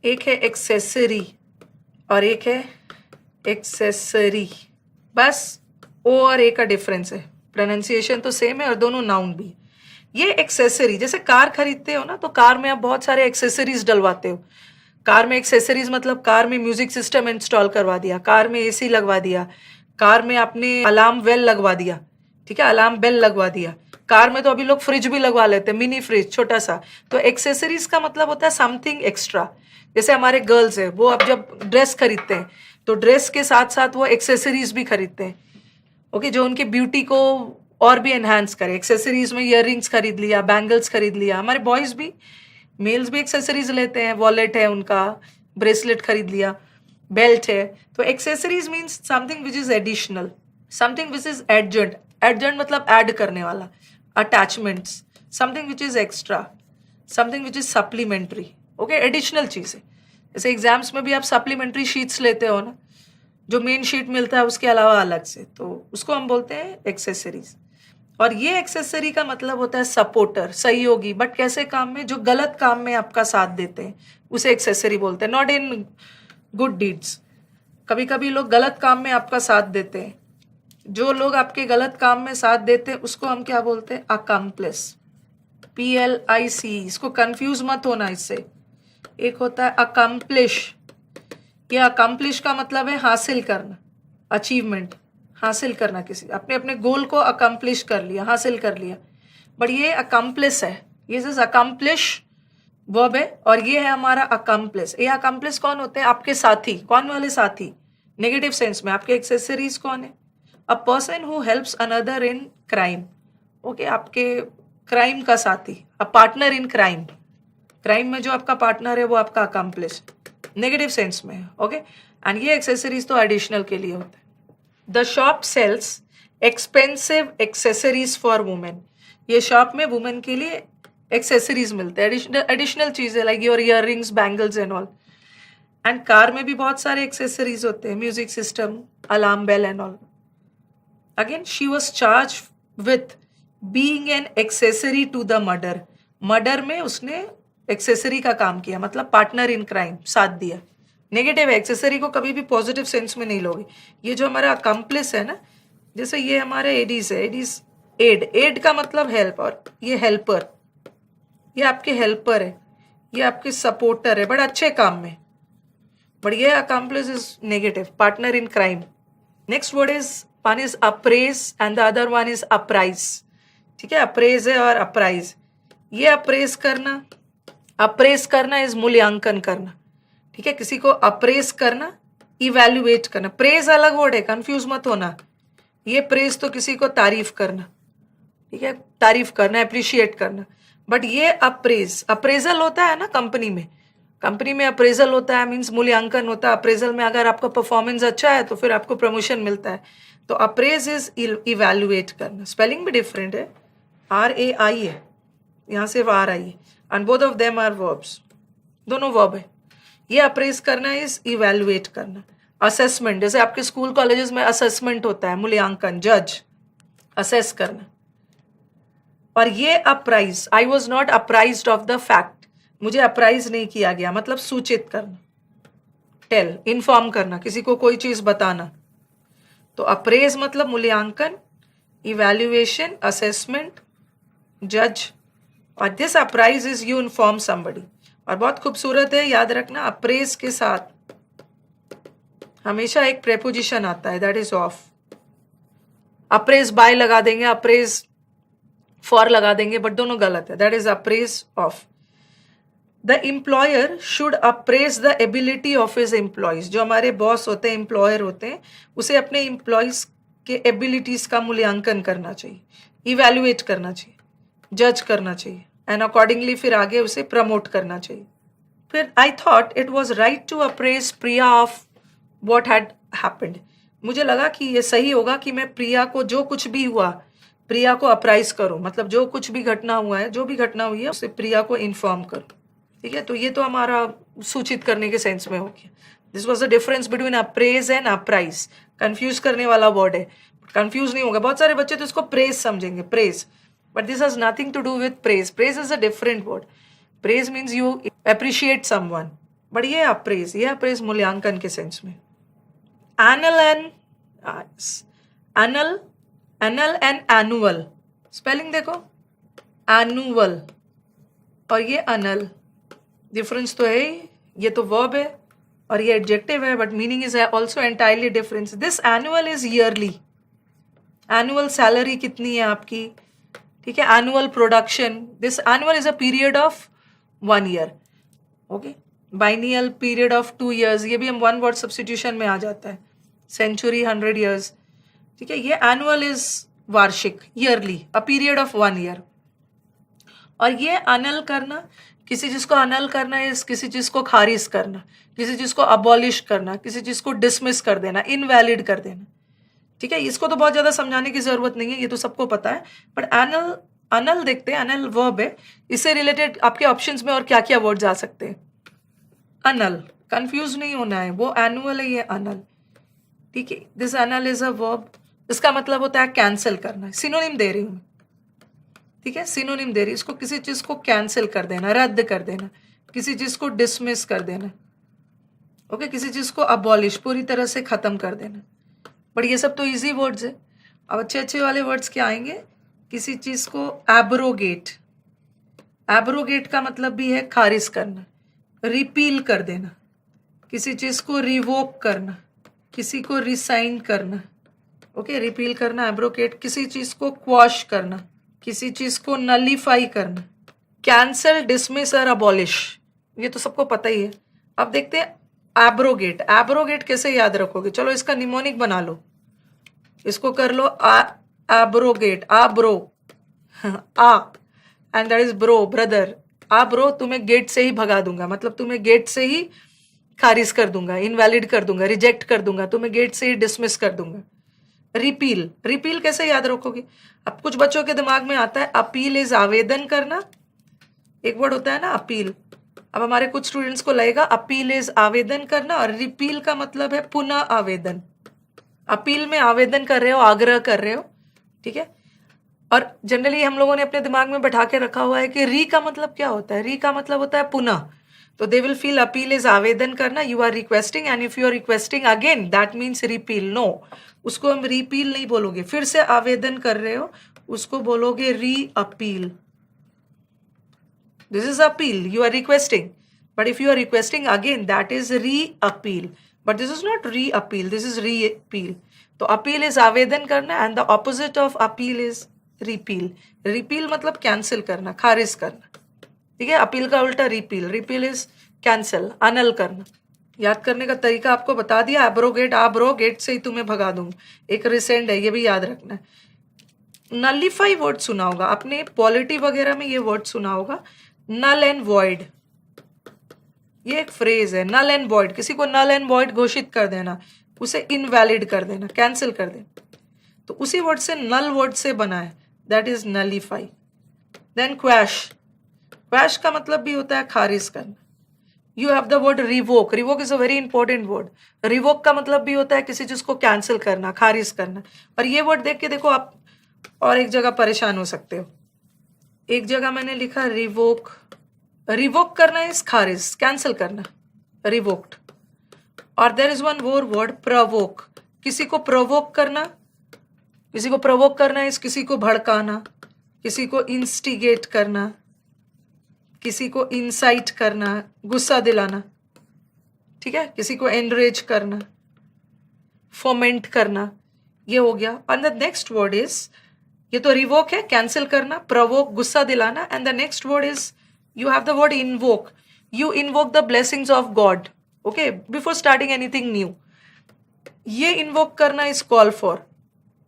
एक है एक्सेसरी और एक है एक्सेसरी, बस ओ और ए का डिफरेंस है, प्रोनाउंसिएशन तो सेम है और दोनों नाउन भी। ये एक्सेसरी, जैसे कार खरीदते हो ना तो कार में आप बहुत सारे एक्सेसरीज डलवाते हो। कार में एक्सेसरीज मतलब कार में म्यूजिक सिस्टम इंस्टॉल करवा दिया, कार में एसी लगवा दिया, कार में आपने अलार्म वेल लगवा दिया, ठीक है, अलार्म बेल लगवा दिया। कार में तो अभी लोग फ्रिज भी लगवा लेते हैं, मिनी फ्रिज छोटा सा। तो एक्सेसरीज का मतलब होता है समथिंग एक्स्ट्रा। जैसे हमारे गर्ल्स है, वो अब जब ड्रेस खरीदते हैं तो ड्रेस के साथ साथ वो एक्सेसरीज भी खरीदते हैं, ओके, जो उनकी ब्यूटी को और भी एनहांस करे। एक्सेसरीज में ईयररिंग्स खरीद लिया, बैंगल्स खरीद लिया। हमारे बॉयज भी, मेल्स भी एक्सेसरीज लेते हैं, वॉलेट है उनका, ब्रेसलेट खरीद लिया, बेल्ट है। तो accessories means something which is additional, something which is adjunct. Adjunct मतलब ऐड करने वाला, attachments, something which is extra, something which is supplementary, okay, additional चीज है। जैसे एग्जाम्स में भी आप सप्लीमेंट्री शीट्स लेते हो ना, जो मेन शीट मिलता है उसके अलावा अलग से, तो उसको हम बोलते हैं एक्सेसरीज। और ये एक्सेसरी का मतलब होता है सपोर्टर, सहयोगी, बट कैसे काम में, जो गलत काम में आपका साथ देते हैं उसे एक्सेसरी बोलते हैं, नॉट इन गुड डीड्स। कभी कभी लोग गलत काम में आपका साथ देते हैं, जो लोग आपके गलत काम में साथ देते हैं उसको हम क्या बोलते हैं, अकम्प्लिस, PLIC। इसको कंफ्यूज मत होना इससे। एक होता है अकम्प्लिश, ये अकम्प्लिश का मतलब है हासिल करना, अचीवमेंट, हासिल करना, किसी अपने अपने गोल को अकम्प्लिश कर लिया, हासिल कर लिया। बट ये अकम्प्लिस है, ये जैसे अकम्प्लिश वर्ब है और ये है हमारा अकम्प्लिस। ये अकम्प्लिस कौन होते हैं, आपके साथी। कौन वाले साथी, नेगेटिव सेंस में। आपके एक्सेसरीज कौन है, a person who helps another in crime, okay, आपके क्राइम का साथी, a partner in crime. Crime में जो आपका पार्टनर है वो आपका अकम्प्लिश, नेगेटिव सेंस में, ओके। एंड ये एक्सेसरीज तो एडिशनल के लिए होता है। The shop sells expensive accessories for women. ये शॉप में वुमेन के लिए एक्सेसरीज मिलते हैं, एडिशनल चीजें, like your earrings, bangles and all. And car में भी बहुत सारे एक्सेसरीज होते हैं, music system, alarm bell and all. Again she was charge with being an accessory to the murder. Murder में उसने एक्सेसरी का काम किया, मतलब पार्टनर इन क्राइम, साथ दिया। नेगेटिव है, एक्सेसरी को कभी भी पॉजिटिव सेंस में नहीं लोगे। ये जो हमारा अकम्प्लिस है ना, जैसे ये हमारे एडीज है, एडीज एड, एड का मतलब हेल्प, और ये हेल्पर, ये आपके हेल्पर है, ये आपके सपोर्टर है, बड़े अच्छे काम में। बट ये accomplish is negative, partner in crime. Next word is, one is apprise and the other one is apprise, ठीक है, अप्रेज है और अप्राइज। ये अप्रेज करना, अप्रेज करना इज मूल्यांकन करना, ठीक है, किसी को अप्रेज करना, इवैल्यूएट करना। प्रेज अलग वर्ड है, कंफ्यूज मत होना। ये प्रेज तो किसी को तारीफ करना, ठीक है, तारीफ करना, अप्रिशिएट करना। बट ये अप्रेज, अप्रेजल होता है ना कंपनी में, कंपनी में अप्रेजल होता है, मीन्स मूल्यांकन होता है। अप्रेजल में अगर आपका परफॉर्मेंस अच्छा है तो फिर आपको प्रमोशन मिलता है। तो अप्रेज इज इवैल्यूएट करना। स्पेलिंग भी डिफरेंट है, RAI है, यहाँ से RI है, and both of them are verbs, दोनों वर्ब है। ये अप्रेज करना इज इवैल्यूएट करना। असेसमेंट, जैसे आपके स्कूल कॉलेजेस में असेसमेंट होता है, मूल्यांकन, जज, असेस करना। और ये apprise, I was not apprised of the fact, मुझे अप्राइज नहीं किया गया, मतलब सूचित करना, टेल, इन्फॉर्म करना, किसी को कोई चीज बताना। तो अप्रेज मतलब मूल्यांकन, इवैल्यूएशन, असेसमेंट, जज। और this apprise is you inform somebody. और बहुत खूबसूरत है, याद रखना, अप्रेज के साथ हमेशा एक प्रेपोजिशन आता है, that is of. Appraise by लगा देंगे, अप्रेज फॉर लगा देंगे, बट दोनों गलत है, that is apprise of. The employer should apprise the ability of his employees. जो हमारे बॉस होते हैं, एम्प्लॉयर होते हैं, उसे अपने एम्प्लॉयज के एबिलिटीज का मूल्यांकन करना चाहिए, इवैल्यूएट करना चाहिए, जज करना चाहिए, एंड अकॉर्डिंगली फिर आगे उसे प्रमोट करना चाहिए। फिर I thought it was right to appraise Priya of what had happened. मुझे लगा कि ये सही होगा कि मैं प्रिया को, जो कुछ भी हुआ, प्रिया को अप्राइज करूं, मतलब जो कुछ भी घटना हुआ है, जो भी घटना हुई है, उसे प्रिया को इन्फॉर्म करूं, ठीक है। तो ये तो हमारा सूचित करने के सेंस में हो गया। This was the difference between apprise and apprise. Confuse करने वाला वर्ड है, कंफ्यूज नहीं होगा। बहुत सारे बच्चे तो इसको प्रेज समझेंगे, praise, but this has nothing to do with praise. Praise is a different word. Praise means you appreciate someone, but ये अप्रेज मूल्यांकन के सेंस में. एनल एंड एनुअल स्पेलिंग देखो, एनुअल और ये अनल, डिफरेंस तो है ही. ये तो वर्ब है और ये एडजेक्टिव है, but meaning is also entirely difference. This annual is yearly. Annual salary कितनी है आपकी, ठीक है. Annual production, this annual is a period of 1 year. Okay. Biennial period of 2 years, ये भी हम वन वर्ड सब्सटीट्यूशन में आ जाता है. सेंचुरी 100 years, ठीक है. ये एनुअल इज वार्षिक, yearly, a period of 1 year. और ये अनल करना, किसी चीज को अनल करना इज किसी चीज को खारिज करना, किसी चीज को अबॉलिश करना, किसी चीज को डिसमिस कर देना, इनवैलिड कर देना, ठीक है. इसको तो बहुत ज्यादा समझाने की जरूरत नहीं है, ये तो सबको पता है. बट अनल देखते हैं. अनल वर्ब है. इससे रिलेटेड आपके ऑप्शंस में और क्या क्या वर्ड्स आ सकते हैं. अनल, कंफ्यूज नहीं होना है, वो एनुअल है, ये अनल, ठीक है. This Anal is a verb. इसका मतलब होता है कैंसिल करना. सिनोनिम दे रही हूं, ठीक है. सिनोनिम दे रही, इसको किसी चीज को कैंसिल कर देना, रद्द कर देना, किसी चीज को डिसमिस कर देना, ओके. किसी चीज को अबॉलिश, पूरी तरह से खत्म कर देना. बट ये सब तो इजी वर्ड्स है. अब अच्छे अच्छे वाले वर्ड्स क्या आएंगे. किसी चीज को एब्रोगेट. एब्रोगेट का मतलब भी है खारिज करना, रिपील कर देना. किसी चीज को रिवोक करना, किसी को रिसाइन करना, ओके. रिपील करना, एब्रोगेट. किसी चीज को क्वॉश करना, किसी चीज को नलीफाई करना. कैंसल, डिसमिस और अबॉलिश, ये तो सबको पता ही है. अब देखते हैं एब्रोगेट. एब्रोगेट कैसे याद रखोगे, चलो इसका निमोनिक बना लो, इसको कर लो abrogate. A bro, a and that is bro, brother. A bro, तुम्हें गेट से ही भगा दूंगा, मतलब तुम्हें गेट से ही खारिज कर दूंगा, इनवैलिड कर दूंगा, रिजेक्ट कर दूंगा, तुम्हें गेट से ही डिसमिस कर दूंगा. रिपील, रिपील कैसे याद रखोगे. अब कुछ बच्चों के दिमाग में आता है अपील इज आवेदन करना, एक वर्ड होता है ना अपील. अब हमारे कुछ स्टूडेंट्स को लगेगा अपील इज आवेदन करना और रिपील का मतलब है पुनः आवेदन. अपील में आवेदन कर रहे हो, आग्रह कर रहे हो, ठीक है. और जनरली हम लोगों ने अपने दिमाग में बैठा के रखा हुआ है कि री का मतलब क्या होता है. री का मतलब होता है पुनः. तो they will feel appeal is आवेदन करना, you are requesting, and if you are requesting again that means repeal. No, उसको हम रिपील नहीं बोलोगे. फिर से आवेदन कर रहे हो, उसको बोलोगे री appeal. This is appeal, you are requesting. But if you are requesting again, that is re-appeal. But this is not re-appeal, this is re-appeal. तो appeal is आवेदन करना and the opposite of appeal is repeal. Repeal मतलब cancel करना, खारिज करना, ठीक है. appeal का उल्टा repeal. Repeal is cancel, annul करना. याद करने का तरीका आपको बता दिया. एब्रोगेट, आब्रोगेट से ही तुम्हें भगा दूंगा, एक रिसेंट है, ये भी याद रखना है. नलीफाई वर्ड सुना होगा आपने, पॉलिटी वगैरह में ये वर्ड सुना होगा, नल एंड वॉइड. ये एक फ्रेज है, नल एंड वॉइड. किसी को नल एंड वॉइड घोषित कर देना, उसे इनवैलिड कर देना, कैंसिल कर देना. तो उसी वर्ड से, नल वर्ड से बना है, that is nullify. Then quash. Quash का मतलब भी होता है खारिज करना. You have the word revoke. Revoke is a very important word. Revoke का मतलब भी होता है किसी चीज को कैंसिल करना, खारिज करना. और ये वर्ड देख के देखो आप और एक जगह परेशान हो सकते हो. एक जगह मैंने लिखा रिवोक. रिवोक करना इज खारिज, कैंसिल करना, रिवोक्ड. और there is one more word, provoke. किसी को प्रवोक करना, किसी को प्रवोक करना इज किसी को भड़काना, किसी को इंस्टिगेट करना, किसी को इंसाइट करना, गुस्सा दिलाना, ठीक है. किसी को एनरेज करना, फोमेंट करना, ये हो गया. And the next word is, ये तो रिवोक है, कैंसिल करना, प्रवोक, गुस्सा दिलाना. And the next word is, you have the word invoke. You invoke the blessings of God, okay, before starting anything new. ये इन्वोक करना इज कॉल फॉर.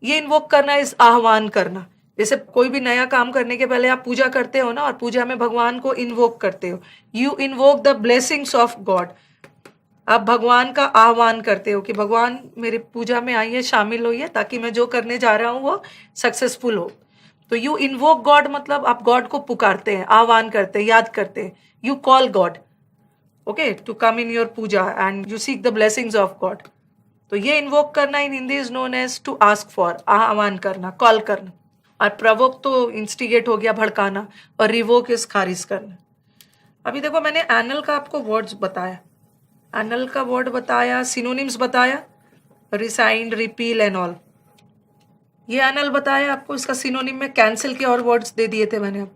ये invoke करना इज आह्वान करना. जैसे कोई भी नया काम करने के पहले आप पूजा करते हो ना, और पूजा में भगवान को इन्वोक करते हो. You invoke the blessings of God. आप भगवान का आह्वान करते हो कि भगवान मेरी पूजा में आइए, शामिल होइए, ताकि मैं जो करने जा रहा हूँ वो सक्सेसफुल हो. तो यू इन्वोक गॉड मतलब आप गॉड को पुकारते हैं, आह्वान करते हैं, याद करते हैं. You call God, okay, to come in your puja and you seek the blessings of God. तो ये इन्वोक करना in Hindi is known as to ask for, आह्वान करना, कॉल करना. और प्रवोक तो इंस्टिगेट हो गया, भड़काना. और रिवोक इज खारिज करना. अभी देखो मैंने एनल का आपको वर्ड्स बताया. एनल का वर्ड बताया, सिनोनिम्स बताया, रिसाइंड, रिपील एंड ऑल। ये एनल बताया आपको, इसका सिनोनिम में कैंसिल के और वर्ड्स दे दिए थे मैंने।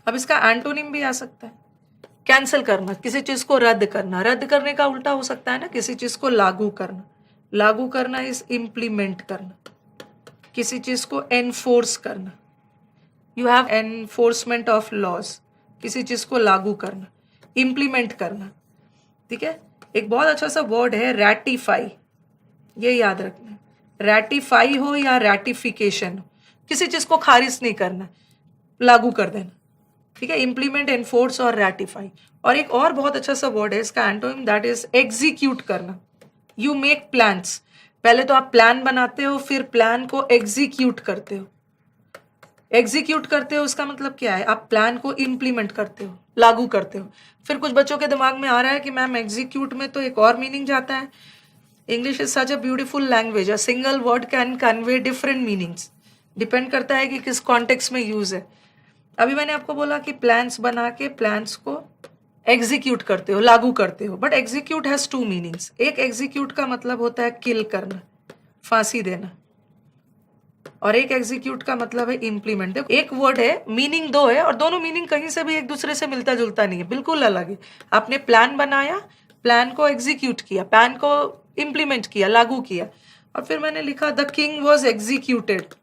अब इसका एंटोनिम भी आ सकता है। कैंसिल करना, किसी चीज को रद्द करना, रद्द करने का उल्टा हो सकता है ना, किसी चीज को लागू करना। लागू करना इज इम्प्लीमेंट करना, किसी चीज को एनफोर्स करना। You have enforcement of laws, किसी चीज को लागू करना, इम्प्लीमेंट करना। ठीक है, एक बहुत अच्छा सा वर्ड है रैटिफाई, ये याद रखना। रैटिफाई हो या रैटिफिकेशन हो, किसी चीज को खारिज नहीं करना, लागू कर देना। ठीक है, इम्प्लीमेंट, एनफोर्स और रैटिफाई। और एक और बहुत अच्छा सा वर्ड है इसका एंटोनिम, दैट इज एग्जीक्यूट करना। यू मेक प्लान्स, पहले तो आप प्लान बनाते हो, फिर प्लान को एग्जीक्यूट करते हो। एग्जीक्यूट करते हो उसका मतलब क्या है, आप प्लान को इम्प्लीमेंट करते हो, लागू करते हो। फिर कुछ बच्चों के दिमाग में आ रहा है कि मैम एग्जीक्यूट में तो एक और मीनिंग जाता है। English is such a beautiful language, a single word can convey different meanings, depend करता है कि किस कॉन्टेक्स्ट में यूज है। अभी मैंने आपको बोला कि प्लान्स बना के प्लान्स को एग्जीक्यूट करते हो, लागू करते हो, but execute has two meanings. एक एग्जीक्यूट का मतलब होता है किल करना, फांसी देना, और एक एग्जीक्यूट का मतलब है इम्प्लीमेंट। देखो एक वर्ड है, मीनिंग दो है, और दोनों मीनिंग कहीं से भी एक दूसरे से मिलता जुलता नहीं है, बिल्कुल अलग है। आपने प्लान बनाया, प्लान को एग्जीक्यूट किया, प्लान को इम्प्लीमेंट किया, लागू किया। और फिर मैंने लिखा the king was executed,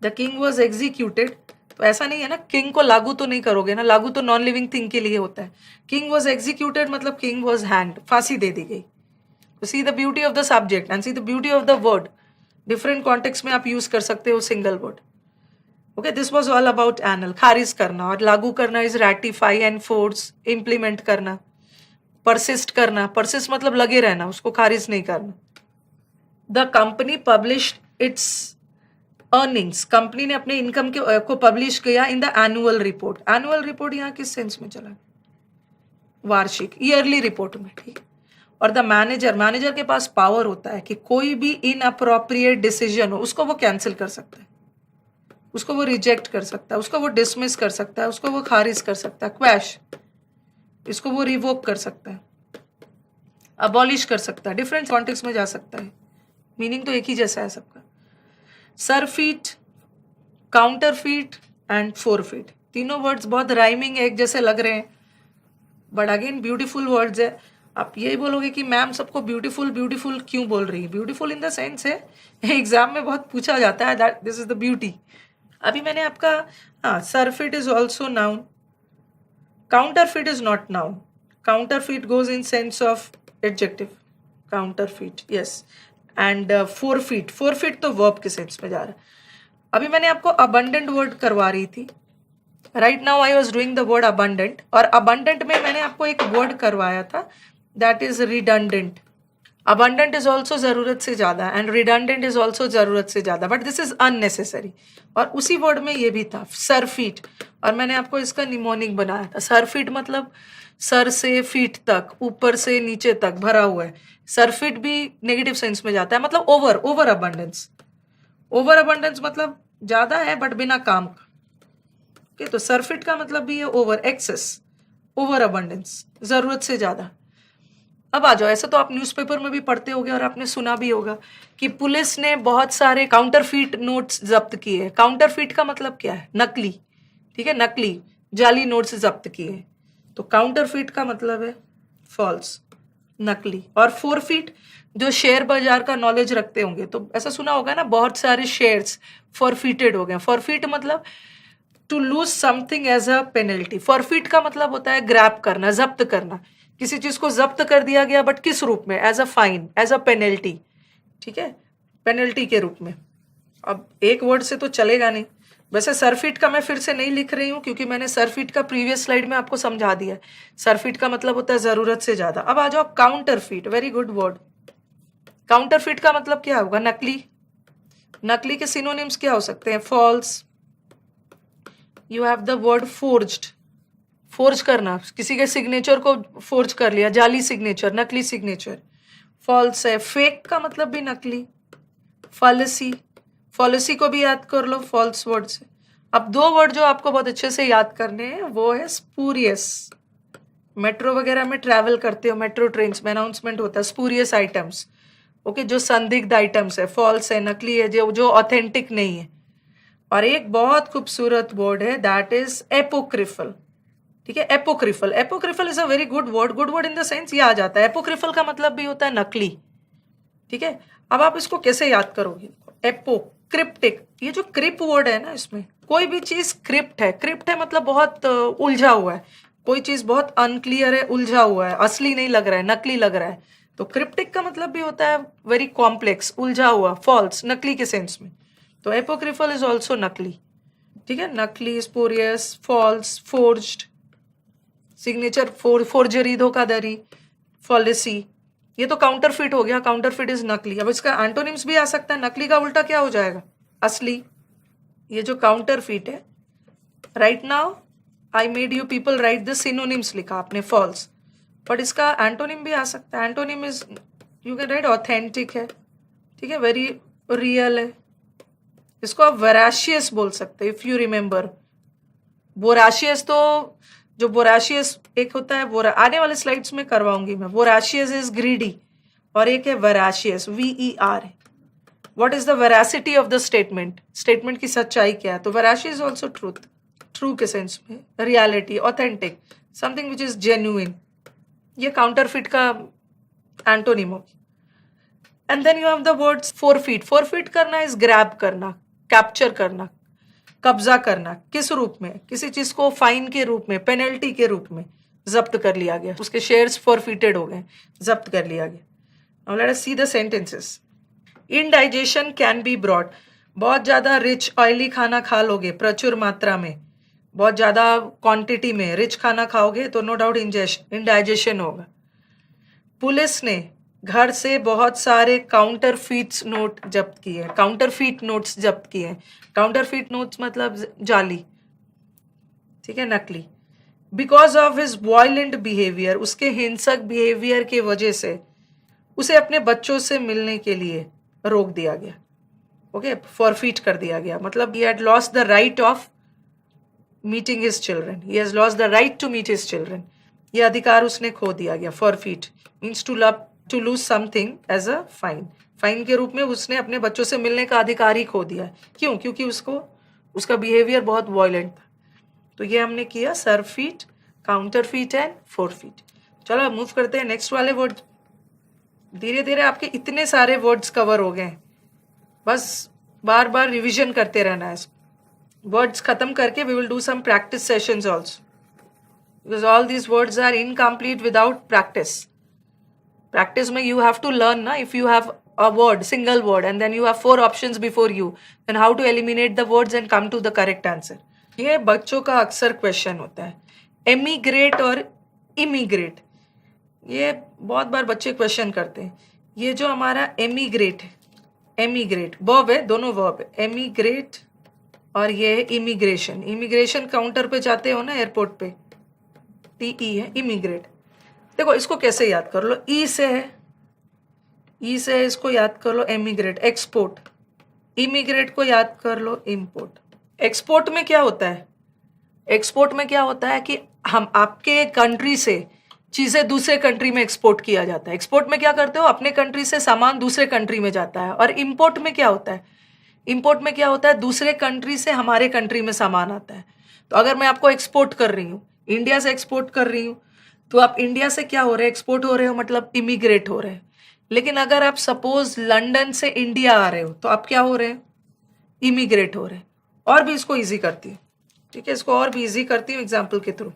the king was executed. तो ऐसा नहीं है ना, किंग को लागू तो नहीं करोगे ना, लागू तो नॉन लिविंग थिंग के लिए होता है। किंग वॉज एग्जीक्यूटेड मतलब किंग वॉज हैंग्ड, फांसी दे दी गई। See the beauty of the subject and see the beauty of the word, different context में आप यूज कर सकते हो single word. Okay, this was all about anal, खारिज करना। और लागू करना इज रैटिफाई, एनफोर्स, इम्प्लीमेंट करना, परसिस्ट करना। परसिस्ट मतलब लगे रहना, उसको खारिज नहीं करना। The company published it's earnings, company ने अपने इनकम को पब्लिश किया in the annual report. Annual report यहाँ किस सेंस में चला, वार्षिक, ईयरली रिपोर्ट में। ठीक, और द मैनेजर, मैनेजर के पास पावर होता है कि कोई भी इनअप्रोप्रिएट डिसीजन हो उसको वो कैंसिल कर सकता है, उसको वो रिजेक्ट कर सकता है, उसको वो डिसमिस कर सकता है, उसको वो खारिज कर सकता है, क्वैश, इसको वो रिवोक कर सकता है, अबॉलिश कर सकता है, डिफरेंट कॉन्टेक्स्ट में जा सकता है। मीनिंग तो एक ही जैसा है सबका। सरफीट, काउंटरफीट एंड फोरफीट, तीनों वर्ड्स बहुत राइमिंग है, एक जैसे लग रहे हैं, बट अगेन ब्यूटीफुल वर्ड्स है। आप यही बोलोगे कि मैम सबको ब्यूटीफुल ब्यूटीफुल क्यों बोल रही है, ब्यूटीफुल इन द सेंस है, एग्जाम में बहुत पूछा जाता है, that this is the beauty. अभी मैंने आपका, हाँ, surfeit is also noun, counterfeit is not noun, counterfeit goes in sense of adjective, counterfeit, yes. And forfeit, forfeit तो वर्ब के सेंस में जा रहा है। अभी मैंने आपको अबंडेंट वर्ड करवा रही थी, right now I was doing the word abundant, और अबंडेंट में मैंने आपको एक वर्ड करवाया था, that is redundant. Abundant is also जरूरत से ज्यादा एंड रिडंडेंट इज ऑल्सो जरूरत से ज्यादा, बट दिस इज अननेसेसरी। और उसी वर्ड में ये भी था सरफीट, और मैंने आपको इसका निमोनिक बनाया था। सरफीट मतलब सर से फीट तक, ऊपर से नीचे तक भरा हुआ है। सरफीट भी नेगेटिव सेंस में जाता है, मतलब over, over abundance. Over abundance मतलब ज्यादा है बट बिना काम का। ओके, तो सरफिट का मतलब भी है ओवर, एक्सेस, ओवर अबंडेंस, जरूरत से ज्यादा। अब आ जाओ, ऐसा तो आप न्यूज़पेपर में भी पढ़ते होगे और आपने सुना भी होगा कि पुलिस ने बहुत सारे काउंटरफीट नोट्स जब्त किए। काउंटरफीट का मतलब क्या है, नकली। ठीक है, नकली, जाली नोट्स जब्त किए। तो काउंटरफीट का मतलब है फॉल्स, नकली। और फोरफीट, जो शेयर बाजार का नॉलेज रखते होंगे तो ऐसा सुना होगा ना, बहुत सारे शेयर्स फॉरफिटेड हो गए। फॉरफिट मतलब to lose something as a penalty. Forfeit का मतलब होता है ग्रैब करना, जब्त करना। किसी चीज को जब्त कर दिया गया, बट किस रूप में, as a fine, as a penalty. ठीक है, पेनल्टी के रूप में। अब एक वर्ड से तो चलेगा नहीं। वैसे सरफिट का मैं फिर से नहीं लिख रही हूं, क्योंकि मैंने सरफिट का प्रीवियस स्लाइड में आपको समझा दिया है। सरफिट का मतलब होता है जरूरत से ज्यादा। अब आ जाओ counterfeit, very good word. Counterfeit का मतलब क्या होगा, नकली। नकली के सिनोनिम्स क्या हो सकते हैं, false. You have the word forged, forge करना, किसी के सिग्नेचर को फोर्ज कर लिया, जाली सिग्नेचर, नकली सिग्नेचर, फॉल्स है। फेक का मतलब भी नकली, फॉलेसी, फॉलेसी को भी याद कर लो फॉल्स वर्ड से। अब दो वर्ड जो आपको बहुत अच्छे से याद करने हैं वो है स्पूरियस, मेट्रो वगैरह में ट्रैवल करते हो, मेट्रो ट्रेन में अनाउंसमेंट होता है स्पूरियस आइटम्स, ओके, जो संदिग्ध आइटम्स है, फॉल्स है, नकली है, जो जो ऑथेंटिक नहीं है। और एक बहुत खूबसूरत वर्ड है दैट इज एपोक्रिफल, ठीक है, apocryphal. Apocryphal is a very good word in the sense ये आ जाता है, एपोक्रिफल का मतलब भी होता है नकली, ठीक है। अब आप इसको कैसे याद करोगे, एपो, क्रिप्टिक, ये जो क्रिप वर्ड है ना, इसमें कोई भी चीज क्रिप्ट है, क्रिप्ट है मतलब बहुत उलझा हुआ है, कोई चीज बहुत अनक्लियर है, उलझा हुआ है, असली नहीं लग रहा है, नकली लग रहा है। तो क्रिप्टिक का मतलब भी होता है वेरी कॉम्प्लेक्स, उलझा हुआ, फॉल्स, नकली के सेंस में। तो एपोक्रिफल इज ऑल्सो नकली, ठीक है, नकली, spurious, false, forged, signature, forgery, धोखाधड़ी, फॉलिसी, ये तो काउंटरफिट हो गया, काउंटरफिट इज नकली। अब इसका एंटोनिम्स भी आ सकता है, नकली का उल्टा क्या हो जाएगा, असली। ये जो काउंटरफिट है, right now I made you people right the synonyms, लिखा आपने फॉल्स, बट इसका एंटोनिम भी आ सकता है। Antonym is you can write authentic है, ठीक है, वेरी रियल है, इसको आप वेराशियस बोल सकते हैं। इफ यू रिमेंबर बोराशियस, तो जो बोराशियस एक होता है, आने वाले स्लाइड्स में करवाऊंगी मैं, बोराशियस इज ग्रीडी, और एक है veracious, VER। What is the veracity of the statement, statement की सच्चाई क्या है। तो veracious is also truth, true के सेंस में, reality, authentic, something which is genuine. ये काउंटरफिट का एंटोनिम हो। And then you have the words forfeit. Forfeit करना इज ग्रैब करना, कैप्चर करना, कब्जा करना। किस रूप में, किसी चीज को फाइन के रूप में, पेनल्टी के रूप में जब्त कर लिया गया, उसके शेयर्स फॉरफिटेड हो गए, जब्त कर लिया गया। Now let us see the sentences. Indigestion can be brought, बहुत ज्यादा रिच ऑयली खाना खा लोगे प्रचुर मात्रा में, बहुत ज्यादा क्वांटिटी में रिच खाना खाओगे तो नो डाउट इनडाइजेशन होगा। पुलिस ने घर से बहुत सारे काउंटरफीट नोट जब्त किए, काउंटरफीट नोट्स जब्त किए। काउंटरफीट नोट्स मतलब जाली, ठीक है, नकली। Because of his violent behaviour, उसके हिंसक बिहेवियर की वजह से उसे अपने बच्चों से मिलने के लिए रोक दिया गया, ओके, फॉरफीट कर दिया गया। मतलब he had lost the right of meeting his children, he has lost the right to meet his children, ये अधिकार उसने खो दिया गया। Forfeit means to lose something as a fine, fine के रूप में उसने अपने बच्चों से मिलने का अधिकार ही खो दिया। क्यों, क्योंकि उसका बिहेवियर बहुत वायलेंट था। तो ये हमने किया सरफीट, काउंटरफीट एंड फोरफीट। चलो अब मूव करते हैं नेक्स्ट वाले वर्ड। धीरे धीरे आपके इतने सारे वर्ड्स कवर हो गए, बस बार बार रिविजन करते रहना है। वर्ड्स खत्म करके we will do some practice sessions also, because all these words are incomplete without practice. Practice में you have to learn ना, if you have a word, single word, and then you have 4 options before you, then how to eliminate the words and come to the correct answer. ये बच्चों का अक्सर question होता है, एमिग्रेट और immigrate, ये बहुत बार बच्चे क्वेश्चन करते हैं। ये जो हमारा एमिग्रेट है, एमिग्रेट वर्ब है, दोनों वर्ब है, एमिग्रेट, और ये है इमिग्रेशन। इमिग्रेशन काउंटर पे जाते हो ना एयरपोर्ट पे, TE है इमिग्रेट। देखो इसको कैसे याद कर लो, ई से है, ई से है, इसको याद कर लो एमिग्रेट, एक्सपोर्ट। इमिग्रेट को याद कर लो इम्पोर्ट। एक्सपोर्ट में क्या होता है, एक्सपोर्ट में क्या होता है कि हम आपके कंट्री से चीजें दूसरे कंट्री में एक्सपोर्ट किया जाता है। एक्सपोर्ट में क्या करते हो, अपने कंट्री से सामान दूसरे कंट्री में जाता है। और इम्पोर्ट में क्या होता है, इम्पोर्ट में क्या होता है, दूसरे कंट्री से हमारे कंट्री में सामान आता है। तो अगर मैं आपको एक्सपोर्ट कर रही हूँ, इंडिया से एक्सपोर्ट कर रही हूँ, तो आप इंडिया से क्या हो रहे हैं, एक्सपोर्ट हो रहे हो, मतलब इमिग्रेट हो रहे हैं। लेकिन अगर आप सपोज लंदन से इंडिया आ रहे हो तो आप क्या हो रहे हैं, इमिग्रेट हो रहे हैं। और भी इसको इजी करती हूँ, ठीक है, इसको और भी इजी करती हूँ एग्जाम्पल के थ्रू।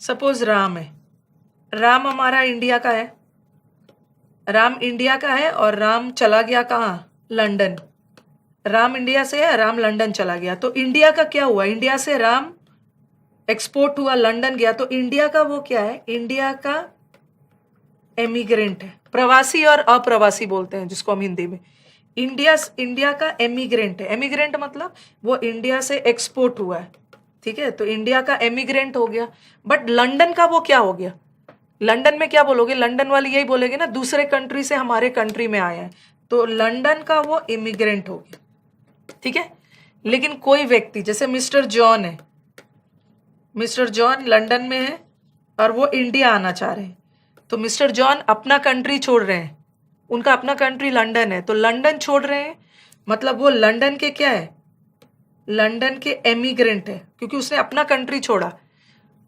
सपोज राम है, राम हमारा इंडिया का है, राम इंडिया का है, और राम चला गया कहाँ, लंदन। राम इंडिया से है, राम लंदन चला गया, तो इंडिया का क्या हुआ, इंडिया से राम एक्सपोर्ट हुआ, लंदन गया, तो इंडिया का वो क्या है, इंडिया का एमिग्रेंट है। प्रवासी और अप्रवासी बोलते हैं जिसको हम हिंदी में। इंडिया का एमिग्रेंट है। एमिग्रेंट मतलब वो इंडिया से एक्सपोर्ट हुआ है, ठीक है, तो इंडिया का एमिग्रेंट हो गया। बट लंदन का वो क्या हो गया, लंदन में क्या बोलोगे, लंदन वाली यही बोलेगे ना, दूसरे कंट्री से हमारे कंट्री में आया है, तो लंदन का वो इमिग्रेंट हो गया, ठीक है। लेकिन कोई व्यक्ति जैसे मिस्टर जॉन है, मिस्टर जॉन लंदन में है, और वो इंडिया आना चाह रहे हैं, तो मिस्टर जॉन अपना कंट्री छोड़ रहे हैं, उनका अपना कंट्री लंदन है, तो लंदन छोड़ रहे हैं मतलब वो लंदन के क्या है, लंदन के एमिग्रेंट है, क्योंकि उसने अपना कंट्री छोड़ा,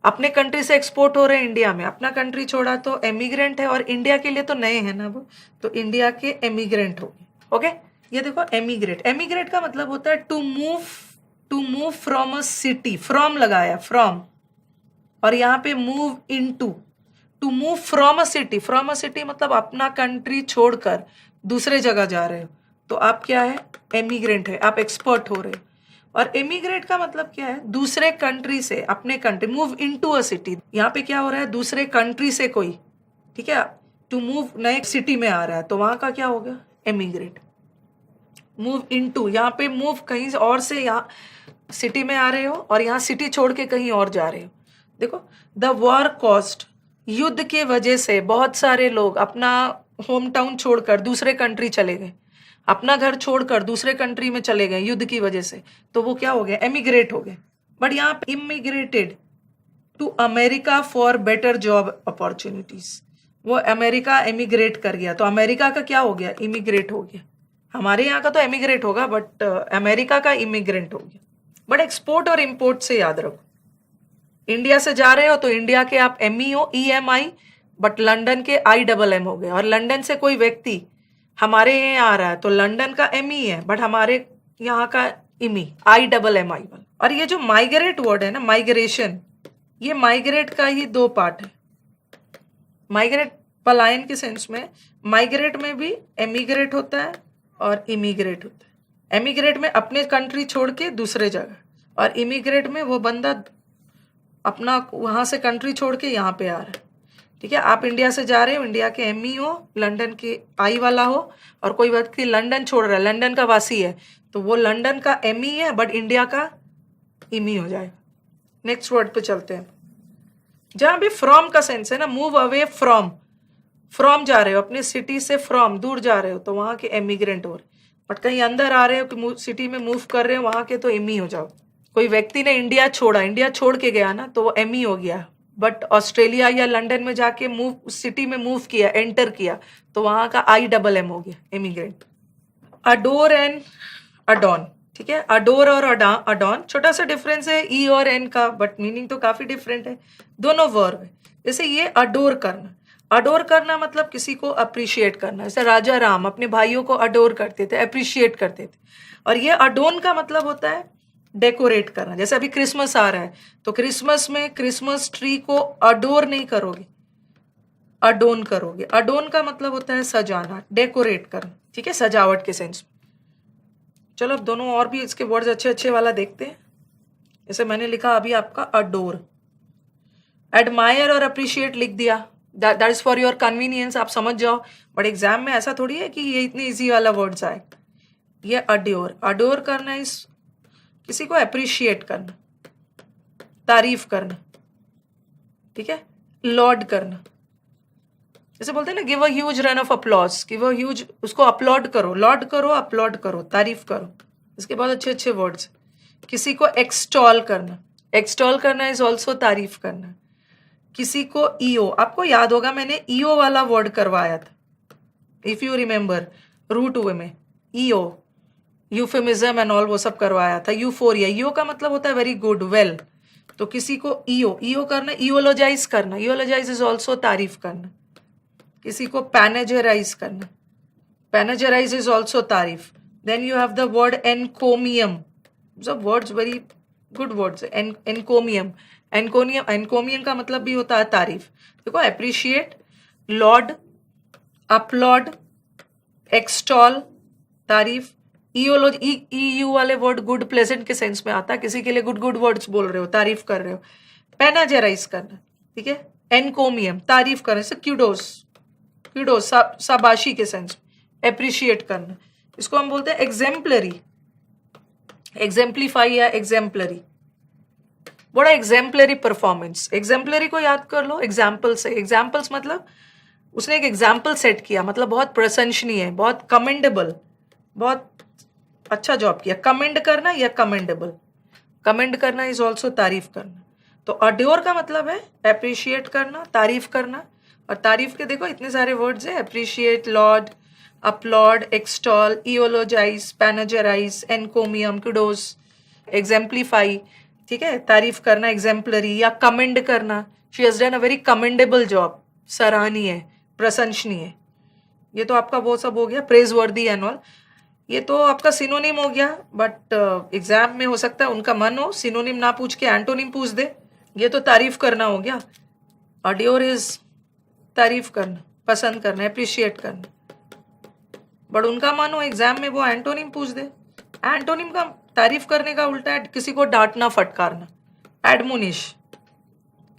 अपने कंट्री से एक्सपोर्ट हो रहे हैं इंडिया में, अपना कंट्री छोड़ा तो एमिग्रेंट है, और इंडिया के लिए तो नए हैं ना वो, तो इंडिया के एमिग्रेंट हो गए। ओके, ये देखो एमिग्रेट, एमिग्रेट का मतलब होता है to move from a city, from लगाया फ्रॉम, और यहाँ पे move into, to move from a city, from a city मतलब अपना कंट्री छोड़कर दूसरे जगह जा रहे हो, तो आप क्या है, एमिग्रेंट है, आप एक्सपर्ट हो रहे हो। और एमिग्रेट का मतलब क्या है, दूसरे कंट्री से अपने country, move into a city, यहाँ पे क्या हो रहा है, दूसरे कंट्री से कोई, ठीक है, टू मूव नए सिटी में आ रहा है, तो वहां का क्या हो गया, एमिग्रेट। मूव इनटू, यहाँ पे मूव कहीं और से यहाँ सिटी में आ रहे हो, और यहाँ सिटी छोड़ के कहीं और जा रहे हो। देखो, द वॉर कॉस्ट, युद्ध के वजह से बहुत सारे लोग अपना होम टाउन छोड़कर दूसरे कंट्री चले गए, अपना घर छोड़कर दूसरे कंट्री में चले गए युद्ध की वजह से, तो वो क्या हो गए, एमिग्रेट हो गए। बट यहाँ पे immigrated to America for better job opportunities, वो अमेरिका एमिग्रेट कर गया, तो अमेरिका का क्या हो गया, इमिग्रेट हो गया। हमारे यहाँ का तो एमिग्रेट होगा, बट अमेरिका का इमिग्रेंट हो गया। बट एक्सपोर्ट और इम्पोर्ट से याद रखो, इंडिया से जा रहे हो तो इंडिया के आप MEO EMI, बट लंदन के IMM हो गए, और लंदन से कोई व्यक्ति हमारे यहाँ आ रहा है तो लंदन का ME है, बट हमारे यहाँ का IMI IMMI। और ये जो माइग्रेट वर्ड है ना, माइग्रेशन, ये माइग्रेट का ही दो पार्ट है। माइग्रेट पलायन के सेंस में, माइग्रेट में भी एमिग्रेट होता है और इमिग्रेट होता है। एमिग्रेट में अपने कंट्री छोड़ के दूसरे जगह, और इमिग्रेट में वो बंदा अपना वहां से कंट्री छोड़ के यहाँ पे आ रहा है। ठीक है, आप इंडिया से जा रहे हो, इंडिया के ME हो, लंदन के I वाला हो, और कोई व्यक्ति लंदन छोड़ रहा है, लंदन का वासी है, तो वो लंदन का ME है बट इंडिया का IMI हो जाएगा। नेक्स्ट वर्ड पे चलते हैं, जहां भी फ्रॉम का सेंस है ना, मूव अवे फ्रॉम, फ्रॉम जा रहे हो अपने सिटी से, फ्रॉम दूर जा रहे हो तो वहां के एमिग्रेंट हो रहे, बट कहीं अंदर आ रहे हो कि सिटी में मूव कर रहे हो वहां के, तो ME हो जाओ। कोई व्यक्ति ने इंडिया छोड़ा, इंडिया छोड़ के गया ना, तो वो ME हो गया, बट ऑस्ट्रेलिया या लंदन में जाके मूव, सिटी में मूव किया, एंटर किया, तो वहां का IMM हो गया, एमिग्रेंट। अडोर एंड अडॉन, ठीक है, अडोर और अडॉन छोटा सा डिफरेंस है E और N का, बट मीनिंग तो काफी डिफरेंट है, दोनों वर्ब है। जैसे ये अडोर करना, अडोर करना मतलब किसी को अप्रिशिएट करना, जैसे राजा राम अपने भाइयों को अडोर करते थे, अप्रिशिएट करते थे। और ये अडोन का मतलब होता है डेकोरेट करना, जैसे अभी क्रिसमस आ रहा है, तो क्रिसमस में क्रिसमस ट्री को अडोर नहीं करोगे, अडोन करोगे। अडोन का मतलब होता है सजाना, डेकोरेट करना, ठीक है, सजावट के सेंस में। चलो अब दोनों और भी इसके वर्ड्स अच्छे अच्छे वाला देखते हैं। जैसे मैंने लिखा अभी आपका अडोर, एडमायर और अप्रिशिएट लिख दिया, that is for your convenience, आप समझ जाओ, बट एग्जाम में ऐसा थोड़ी है कि ये इतनी इजी वाला वर्ड्स आए। ये अड्योर, अडोर करना इस किसी को अप्रिशिएट करना, तारीफ करना, ठीक है, लॉर्ड करना, जैसे बोलते हैं ना, give a huge run of applause, give a huge, उसको अपलॉड करो, लॉर्ड करो, अपलॉड करो, तारीफ करो। इसके बाद अच्छे अच्छे वर्ड्स, किसी को एक्सटॉल करना, एक्सटॉल करना इज ऑल्सो तारीफ करना। किसी को EO, आपको याद होगा मैंने EO वाला वर्ड करवाया था, इफ यू रिमेम्बर, रूट वे में EO, यूफेमिज्म एंड ऑल, वो सब करवाया था। यूफोरिया, EO का मतलब होता है वेरी गुड, वेल, तो किसी को EO करना, इयोलॉजाइज करना, इयोलॉजाइज इज ऑल्सो तारीफ करना। किसी को पैनेजराइज करना, पैनेजराइज इज ऑल्सो तारीफ। Then you have the word encomium, सब words very good words, encomium, encomium का मतलब भी होता है तारीफ। देखो, अप्रिशिएट, लॉर्ड, अपलॉड, एक्सटॉल, तारीफ। EU वाले वर्ड गुड, प्लेजेंट के सेंस में आता है, किसी के लिए गुड गुड वर्ड्स बोल रहे हो, तारीफ कर रहे हो। पैनाजराइज करना, ठीक है, एनकोमियम, तारीफ करना, जैसे क्यूडोस, क्यूडोस शाबाशी के सेंस में, अप्रिशिएट करना। इसको हम बोलते हैं एग्जेम्पलरी, एग्जेम्पलीफाई या एग्जेम्पलरी, बड़ा एग्जेम्पलरी परफॉर्मेंस। एग्जेम्पलरी को याद कर लो एग्जाम्पल से, एग्जाम्पल्स मतलब उसने एक एग्जाम्पल सेट किया, मतलब बहुत प्रशंसनीय है, बहुत कमेंडेबल, बहुत अच्छा जॉब किया। कमेंड करना या कमेंडेबल, कमेंड करना इज ऑल्सो तारीफ करना। तो अड्योर का मतलब है अप्रिशिएट करना, तारीफ करना। और तारीफ के देखो इतने सारे वर्ड्स हैं, appreciate, laud, applaud, extol, eulogize, panegyrize, encomium, kudos, exemplify. ठीक है, तारीफ करना, एग्जाम्पलरी या कमेंड करना, she has done a very commendable job, सराहनीय, प्रशंसनीय। ये तो आपका वो सब हो गया, प्रेज वर्दी एंड ऑल। ये तो आपका सिनोनिम हो गया, बट एग्जाम में हो सकता है उनका मन हो सिनोनिम ना पूछ के एंटोनिम पूछ दे। ये तो तारीफ करना हो गया। अड्योर इज तारीफ करना, पसंद करना, अप्रिशिएट करना। बट उनका मन हो एग्जाम में वो एंटोनिम पूछ दे। एंटोनिम का तारीफ करने का उल्टा है किसी को डांटना, फटकारना, एडमोनिश।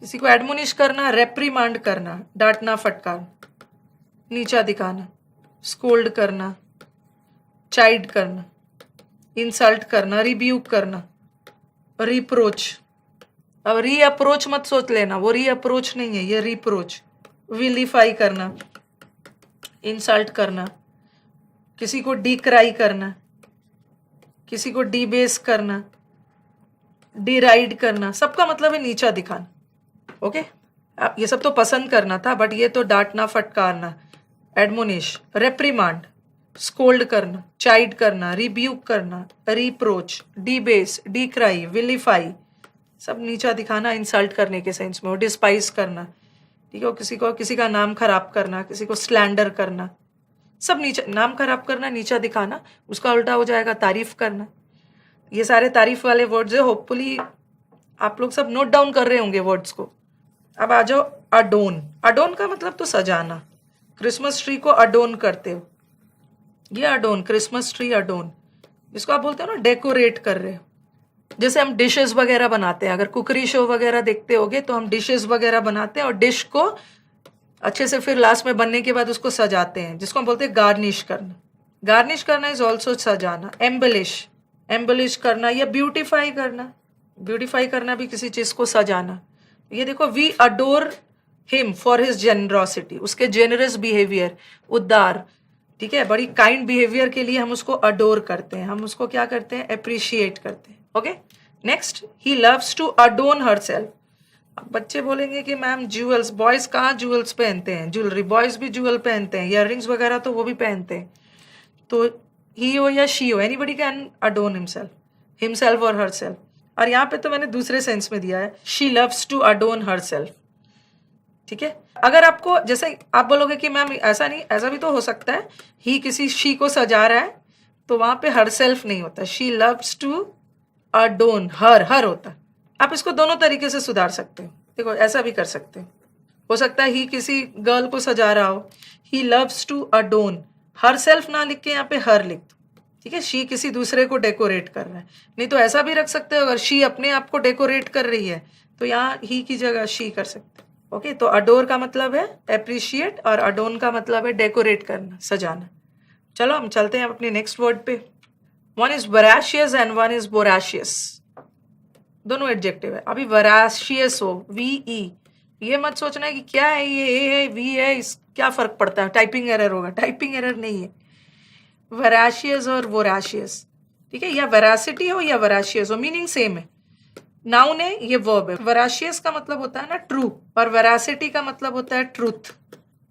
किसी को एडमोनिश करना, रेप्रीमांड करना, डांटना, फटकारना, नीचा दिखाना, स्कोल्ड करना, चाइड करना, इंसल्ट करना, रिब्यूक करना, रिप्रोच। अब री अप्रोच मत सोच लेना, वो री अप्रोच नहीं है, ये रिप्रोच। विलीफाई करना, इंसल्ट करना, किसी को डिक्राई करना, किसी को डिबेस करना, डिराइड करना, सबका मतलब है नीचा दिखाना। ओके, अब ये सब तो पसंद करना था, बट ये तो डांटना, फटकारना, एडमोनिश, रेप्रीमांड, स्कोल्ड करना, चाइड करना, रिब्यूक करना, रिप्रोच, डिबेस, डिक्राई, विलीफाई, सब नीचा दिखाना, इंसल्ट करने के सेंस में, डिस्पाइस करना। ठीक है, किसी का नाम खराब करना, किसी को स्लैंडर करना, सब नीचा, नाम खराब करना, नीचा दिखाना, उसका उल्टा हो जाएगा तारीफ करना। ये सारे तारीफ वाले वर्ड्स है, होपफुली आप लोग सब नोट डाउन कर रहे होंगे वर्ड्स को। अब आ जाओ अडोन। अडोन का मतलब तो सजाना, क्रिसमस ट्री को अडोन करते हो, ये अडोन, क्रिसमस ट्री अडोन, जिसको आप बोलते हो ना डेकोरेट कर रहे हो। जैसे हम डिशेस वगैरह बनाते हैं, अगर कुकरी शो वगैरह देखते होगे तो हम डिशेस वगैरह बनाते हैं और डिश को अच्छे से फिर लास्ट में बनने के बाद उसको सजाते हैं, जिसको हम बोलते हैं गार्निश करना। गार्निश करना इज ऑल्सो सजाना। एम्बलिश, एम्बलिश करना या ब्यूटिफाई करना, ब्यूटिफाई करना भी किसी चीज को सजाना। ये देखो, we adore him for his generosity, उसके जेनरस बिहेवियर, उदार, ठीक है, बड़ी काइंड बिहेवियर के लिए हम उसको अडोर करते हैं, हम उसको क्या करते हैं, अप्रिशिएट करते हैं। Okay, next, he loves to adorn herself. बच्चे बोलेंगे कि मैम ज्वेल्स, बॉयज कहाँ ज्वेल्स पहनते हैं, ज्वेलरी, बॉयज भी ज्वेल पहनते हैं, इयररिंग्स वगैरह तो वो भी पहनते हैं। तो ही हो या शी हो, एनीबडी कैन अडोन हिमसेल्फ और हरसेल्फ। और यहाँ पे तो मैंने दूसरे सेंस में दिया है, she loves to adorn herself. ठीक है, अगर आपको, जैसे आप बोलोगे कि मैम ऐसा नहीं, ऐसा भी तो हो सकता है, ही किसी शी को सजा रहा है तो वहां पे हरसेल्फ नहीं होता, शी लव्स टू अडोन हर होता। आप इसको दोनों तरीके से सुधार सकते हो। देखो, ऐसा भी कर सकते हो सकता है ही किसी गर्ल को सजा रहा हो, ही लव्स टू अडोन हरसेल्फ ना लिख के यहाँ पे हर लिख दो। ठीक है, शी किसी दूसरे को डेकोरेट कर रहा है। नहीं तो ऐसा भी रख सकते हो, अगर शी अपने आप को डेकोरेट कर रही है तो यहाँ ही की जगह शी कर सकते हो। ओके, तो अडोर का मतलब है अप्रिशिएट और अडोन का मतलब है डेकोरेट करना, सजाना। चलो हम चलते हैं अपने नेक्स्ट वर्ड पे। One is veracious and one is voracious, दोनों एडजेक्टिव है। अभी वराशियस हो, वी, ये मत सोचना है कि क्या है ये, ए है, वी है, इस क्या फर्क पड़ता है, टाइपिंग एरर होगा, टाइपिंग एरर नहीं है। वराशियस और वोराशियस, ठीक है, या वेरासिटी हो या वराशियस हो, मीनिंग सेम है। नाउन है, ये वर्ब है। वराशियस का मतलब होता है ना ट्रू, और वेरासिटी का मतलब होता है ट्रूथ।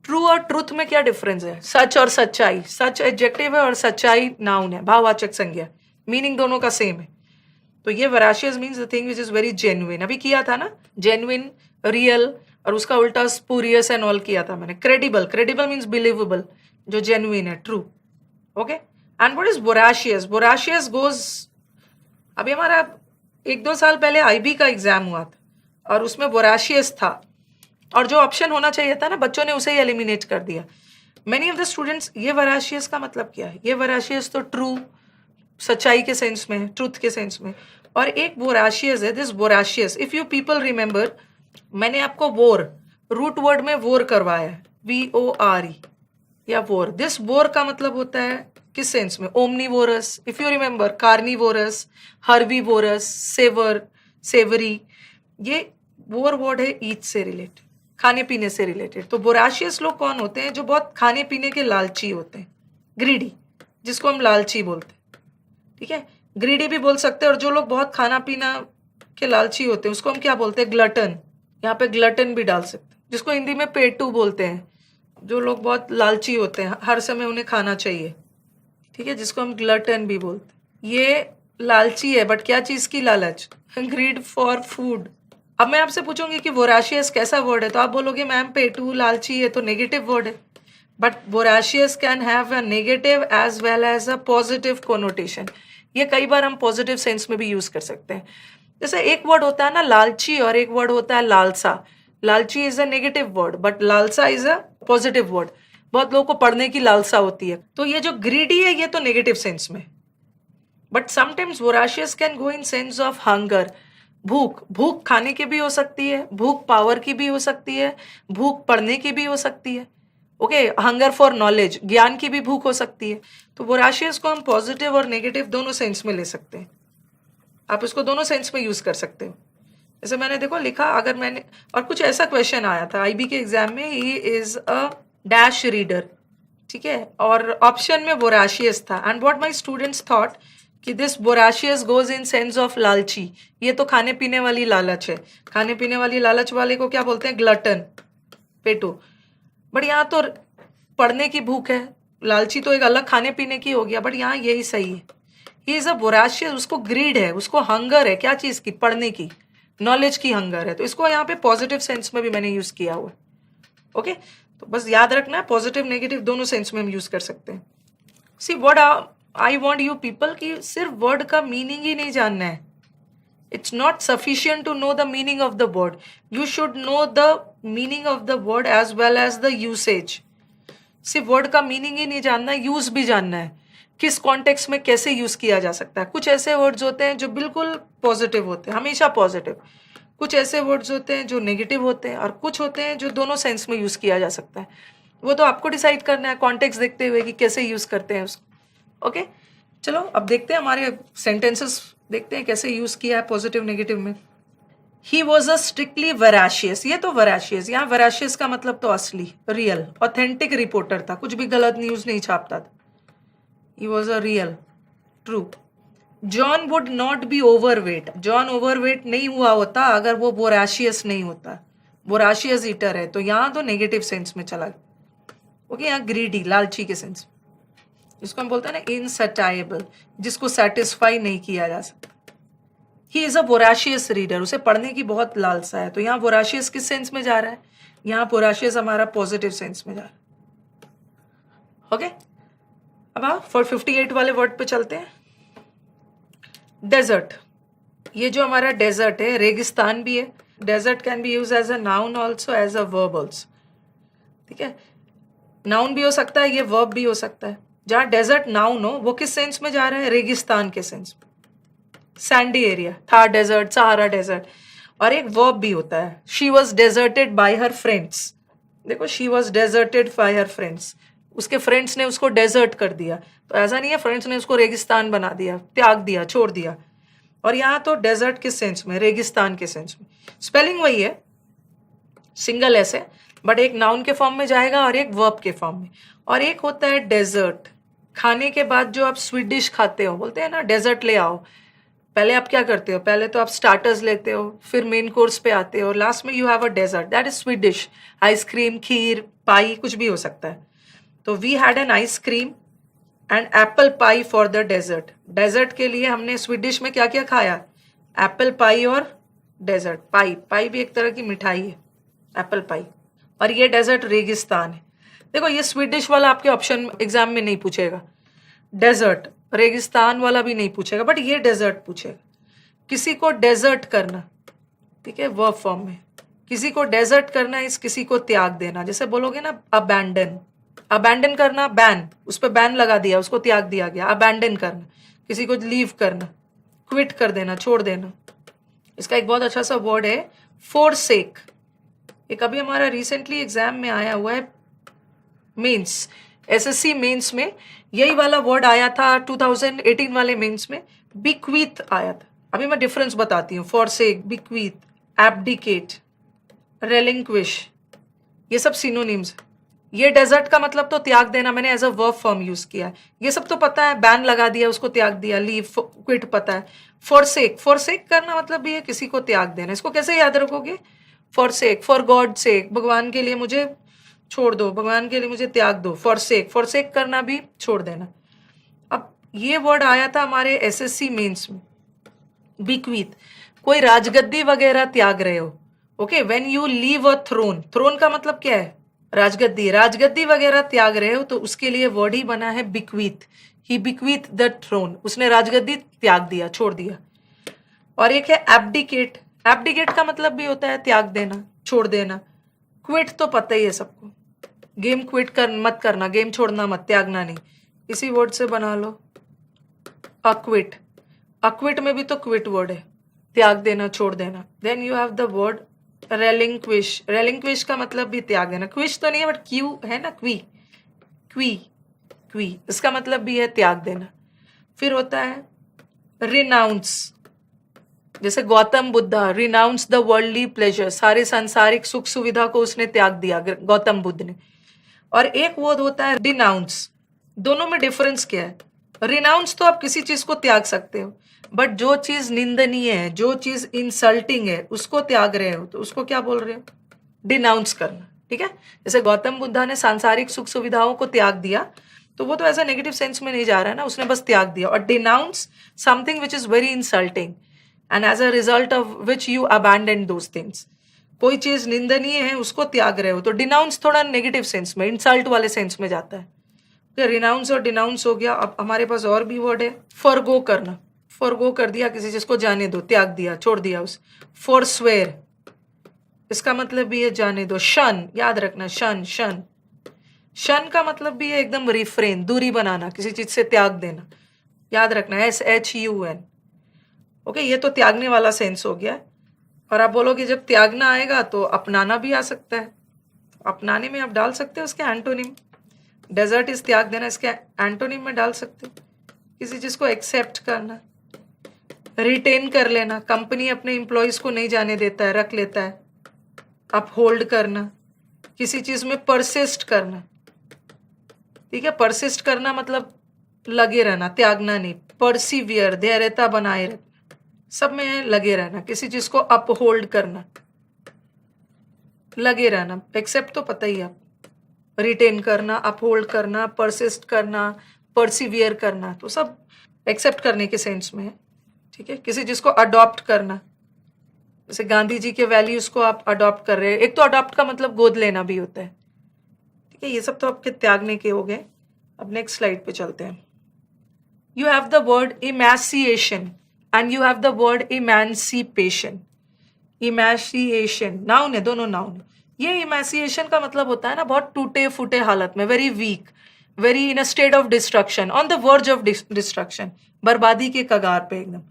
ट्रू और ट्रूथ में क्या डिफरेंस है, सच और सच्चाई। सच एडजेक्टिव है और सच्चाई नाउन है, भाववाचक संज्ञा, मीनिंग दोनों का सेम है। तो ये veracious means the thing which is very genuine. अभी किया था ना जेन्युइन, रियल, और उसका उल्टा स्पूरियस एंड ऑल किया था मैंने। क्रेडिबल, क्रेडिबल मीन्स बिलीवेबल, जो जेन्युइन है, true. Okay, and what is voracious? Voracious goes, अभी हमारा 1-2 साल पहले आईबी का एग्जाम हुआ था और उसमें बोराशियस था, और जो ऑप्शन होना चाहिए था ना, बच्चों ने उसे ही एलिमिनेट कर दिया। मेनी ऑफ द स्टूडेंट्स, ये वराशियस का मतलब क्या है? ये वराशियस तो ट्रू, सच्चाई के सेंस में, ट्रूथ के सेंस में, और एक बोराशियस है, this voracious. If you people remember, मैंने आपको वोर, रूट वर्ड में वोर करवाया है, VORE, या वोर। दिस वोर का मतलब होता है किस सेंस में, omnivorous, if you remember, carnivorous, herbivorous, savour, savoury, ये वोर वर्ड है ईट से रिलेटेड, खाने पीने से रिलेटेड। तो बोराशियस लोग कौन होते हैं? जो बहुत खाने पीने के लालची होते हैं, ग्रीडी, जिसको हम लालची बोलते हैं। ठीक है, ग्रीडी भी बोल सकते हैं। और जो लोग बहुत खाना पीना के लालची होते हैं उसको हम क्या बोलते हैं? ग्लटन। यहाँ पे ग्लटन भी डाल सकते हैं, जिसको हिंदी में पेटू बोलते हैं। जो लोग बहुत लालची होते हैं, हर समय उन्हें खाना चाहिए, ठीक है, जिसको हम ग्लटन भी बोलते हैं। ये लालची है, बट क्या चीज की लालच? Greed for food. अब मैं आपसे पूछूंगी कि वोराशियस कैसा वर्ड है, तो आप बोलोगे मैम पेटू लालची है तो नेगेटिव वर्ड है, but voracious can have a negative as well as a positive connotation. ये कई बार हम पॉजिटिव सेंस में भी यूज कर सकते हैं। जैसे एक वर्ड होता है ना लालची, और एक वर्ड होता है लालसा। लालची is a negative word, but लालसा इज अ पॉजिटिव वर्ड। बहुत लोगों को पढ़ने की लालसा होती है, तो ये जो ग्रीडी है ये तो नेगेटिव सेंस में, but sometimes voracious can go in sense of hunger. भूख, भूख खाने की भी हो सकती है, भूख पावर की भी हो सकती है, भूख पढ़ने की भी हो सकती है। ओके, हंगर फॉर नॉलेज, ज्ञान की भी भूख हो सकती है। तो वोराशियस को हम पॉजिटिव और नेगेटिव दोनों सेंस में ले सकते हैं। आप इसको दोनों सेंस में यूज कर सकते हो। जैसे मैंने देखो लिखा, अगर मैंने, और कुछ ऐसा क्वेश्चन आया था आईबी के एग्जाम में, he is a dash reader, ठीक है, और ऑप्शन में वोराशियस था, and what my students thought कि this voracious goes in sense of लालची। ये तो खाने पीने वाली लालच है, खाने पीने वाली लालच वाले को क्या बोलते हैं? ग्लटन, पेटू। बट यहाँ तो पढ़ने की भूख है, लालची तो एक अलग खाने पीने की हो गया, बट यहाँ यही सही है। ही इज अ वोराशियस, उसको ग्रीड है, उसको हंगर है, क्या चीज की? पढ़ने की, नॉलेज की हंगर है। तो इसको यहाँ पे पॉजिटिव सेंस में भी मैंने यूज किया हुआ है। ओके, तो बस याद रखना है पॉजिटिव नेगेटिव दोनों सेंस में हम यूज कर सकते हैं। See what I want you people कि सिर्फ वर्ड का मीनिंग ही नहीं जानना है। It's not sufficient to know the meaning of the word, you should know the meaning of the word as well as the usage. सिर्फ word का meaning ही नहीं जानना, यूज भी जानना है, किस कॉन्टेक्स्ट में कैसे यूज किया जा सकता है। कुछ ऐसे वर्ड्स होते हैं जो बिल्कुल पॉजिटिव होते हैं, हमेशा पॉजिटिव। कुछ ऐसे वर्ड्स होते हैं जो नेगेटिव होते हैं, और कुछ होते हैं जो दोनों सेंस में यूज किया जा सकता है। वो तो आपको डिसाइड करना है कॉन्टेक्स्ट देखते हुए कि कैसे यूज करते हैं उसको। ओके, चलो अब देखते हैं हमारे सेंटेंसेस, देखते हैं कैसे यूज किया है पॉजिटिव नेगेटिव में। ही वॉज अ स्ट्रिक्टली वेराशियस, ये तो वेराशियस, यहाँ वेराशियस का मतलब तो असली, रियल, ऑथेंटिक रिपोर्टर था, कुछ भी गलत न्यूज नहीं छापता था। He was a real, true. John would not be overweight, John overweight नहीं हुआ होता अगर वो वोराशियस नहीं होता, वोराशियस ईटर है, तो यहाँ तो नेगेटिव सेंस में चला गया। ओके, यहाँ ग्रीडी, लालची के सेंस, जिसको हम बोलते हैं ना इनसैटिएबल, जिसको सेटिस्फाई नहीं किया जा सकता। ही इज अ वोराशियस रीडर, उसे पढ़ने की बहुत लालसा है, तो यहाँ वोराशियस किस सेंस में जा रहा है? यहाँ वोराशियस हमारा पॉजिटिव सेंस में जा रहा है। ओके, अब आप 458 वाले वर्ड पे चलते हैं। डेजर्ट, ये जो हमारा डेजर्ट है, रेगिस्तान भी है। Desert can be use as a noun also as a verb also, ठीक है, नाउन भी हो सकता है, ये वर्ब भी हो सकता है। जहाँ डेजर्ट नाउन हो वो किस सेंस में जा रहा है? रेगिस्तान के सेंस में, sandy area, Thar desert, Sahara desert. और एक वर्ब भी होता है, she was deserted by her friends. देखो, she was deserted by her friends, उसके फ्रेंड्स ने उसको डेजर्ट कर दिया, तो ऐसा नहीं है फ्रेंड्स ने उसको रेगिस्तान बना दिया, त्याग दिया, छोड़ दिया। और यहाँ तो डेजर्ट किस सेंस में? रेगिस्तान के सेंस में। स्पेलिंग वही है, सिंगल ऐसे, बट एक नाउन के फॉर्म में जाएगा और एक वर्ब के फॉर्म में। और एक होता है डेजर्ट, खाने के बाद जो आप स्वीट डिश खाते हो, बोलते हैं ना डेजर्ट ले आओ। पहले आप क्या करते हो? पहले तो आप स्टार्टर्स लेते हो, फिर मेन कोर्स पे आते हो, लास्ट में you have a dessert, that is sweet dish. Ice cream, kheer, pie, कुछ भी हो सकता है। तो we had an ice cream and apple pie for the dessert. Dessert के लिए हमने स्वीट डिश में क्या क्या खाया? एप्पल पाई और डेजर्ट। पाई, पाई भी एक तरह की मिठाई है, एप्पल पाई। और ये डेजर्ट रेगिस्तान है। देखो, ये स्वीट डिश वाला आपके ऑप्शन एग्जाम में नहीं पूछेगा, डेजर्ट रेगिस्तान वाला भी नहीं पूछेगा, बट ये डेजर्ट पूछेगा। किसी को डेजर्ट करना, ठीक है, वर्ब फॉर्म में। किसी को डेजर्ट करना इस किसी को त्याग देना, जैसे बोलोगे ना अबैंडन, अबैंडन करना, बैन, उस पर बैन लगा दिया, उसको त्याग दिया गया, अबैंडन करना। किसी को लीव करना, क्विट कर देना, छोड़ देना। इसका एक बहुत अच्छा सा वर्ड है फोरसेक, एक अभी हमारा रिसेंटली एग्जाम में आया हुआ है, मेंस, एसएससी मेंस में यही वाला वर्ड आया था। 2018 वाले मेंस में बिक्वीथ आया था। अभी मैं डिफरेंस बताती हूँ, फॉरसेक, बिक्वीथ, एब्डिकेट, रेलिंक्विश, ये सब सिनोनिम्स। ये डेजर्ट का मतलब तो त्याग देना, मैंने as a verb form use किया है। ये सब तो पता है, बैन लगा दिया, उसको त्याग दिया, लीव, क्विट पता है। फॉरसेक, फॉरसेक करना मतलब भी है किसी को त्याग देना। इसको कैसे याद रखोगे? फॉरसेक, फॉर गॉड सेक, भगवान के लिए मुझे छोड़ दो, भगवान के लिए मुझे त्याग दो। फॉरसेक, फॉरसेक करना भी छोड़ देना। अब ये वर्ड आया था हमारे एसएससी मेंस में, बिक्वीथ, कोई राजगद्दी वगैरह त्याग रहे हो। Okay, when you leave a throne, throne का मतलब क्या है? राजगद्दी, राजगद्दी वगैरह त्याग रहे हो तो उसके लिए वर्ड ही बना है bequeath. He bequeath the throne, उसने राजगद्दी त्याग दिया, छोड़ दिया। और एक है एब्डिकेट, एब्डिकेट का मतलब भी होता है त्याग देना, छोड़ देना। क्विट तो पता ही है सबको, गेम क्विट कर मत करना, गेम छोड़ना मत, त्यागना नहीं। इसी वर्ड से बना लो अक्विट, अक्विट में भी तो क्विट वर्ड है, त्याग देना, छोड़ देना। Then you have the word relinquish, relinquish का मतलब भी त्याग देना। क्विश तो नहीं है बट क्यू है ना, क्वी, क्वी, क्वी, इसका मतलब भी है त्याग देना। फिर होता है रिनाउंस, जैसे Gautam Buddha renounce the worldly pleasure, सारे सांसारिक सुख सुविधा को उसने त्याग दिया गौतम बुद्ध ने। और एक वर्ड होता है डिनाउंस, दोनों में डिफरेंस क्या है? रिनाउंस तो आप किसी चीज को त्याग सकते हो, बट जो चीज निंदनीय है, जो चीज इंसल्टिंग है, उसको त्याग रहे हो तो उसको क्या बोल रहे हो? डिनाउंस करना। ठीक है, जैसे गौतम बुद्धा ने सांसारिक सुख सुविधाओं को त्याग दिया, तो वो तो ऐसा नेगेटिव सेंस में नहीं जा रहा है ना, उसने बस त्याग दिया। और denounce something which is very insulting and as a result of which you abandon those things. कोई चीज निंदनीय है उसको त्याग रहे हो, तो डिनाउंस थोड़ा नेगेटिव सेंस में, इंसल्ट वाले सेंस में जाता है। रिनाउंस और डिनाउंस हो गया। अब हमारे पास और भी वर्ड है, फॉरगो करना, फॉरगो कर दिया किसी चीज को, जाने दो, त्याग दिया, छोड़ दिया उस। फॉरस्वेयर, इसका मतलब भी है जाने दो। शन, याद रखना, शन, शन, शन का मतलब भी है एकदम रिफ्रेन, दूरी बनाना, किसी चीज से त्याग देना, याद रखना, SHUN। ओके, ये तो त्यागने वाला सेंस हो गया। और आप बोलोगे जब त्यागना आएगा तो अपनाना भी आ सकता है, अपनाने में आप डाल सकते हो उसके एंटोनिम, डेजर्ट इज त्याग देना, इसके एंटोनिम में डाल सकते हो। किसी चीज को एक्सेप्ट करना, रिटेन कर लेना, कंपनी अपने एम्प्लॉयज को नहीं जाने देता है, रख लेता है। अपहोल्ड करना, किसी चीज में परसिस्ट करना। ठीक है, परसिस्ट करना मतलब लगे रहना, त्यागना नहीं। परसिवियर, धैर्यता बनाए रखना, सब में लगे रहना। किसी चीज को अपहोल्ड करना, लगे रहना। एक्सेप्ट तो पता ही है, रिटेन करना, अपहोल्ड करना, परसिस्ट करना, परसिवियर करना, तो सब एक्सेप्ट करने के सेंस में है। ठीक है, किसी चीज को अडॉप्ट करना, जैसे गांधी जी के वैल्यूज को आप अडॉप्ट कर रहे हैं। एक तो अडॉप्ट का मतलब गोद लेना भी होता है। ठीक है, ये सब तो आपके त्यागने के हो गए। अब नेक्स्ट स्लाइड पे चलते हैं। You have the word इमैसिएशन and you have the word emancipation. इमैसिएशन noun है, दोनों नाउन है। ये इमैसिएशन का मतलब होता है ना बहुत टूटे फूटे हालत में, very weak, very in a state of destruction, on the verge of destruction, बर्बादी के कगार पे एकदम।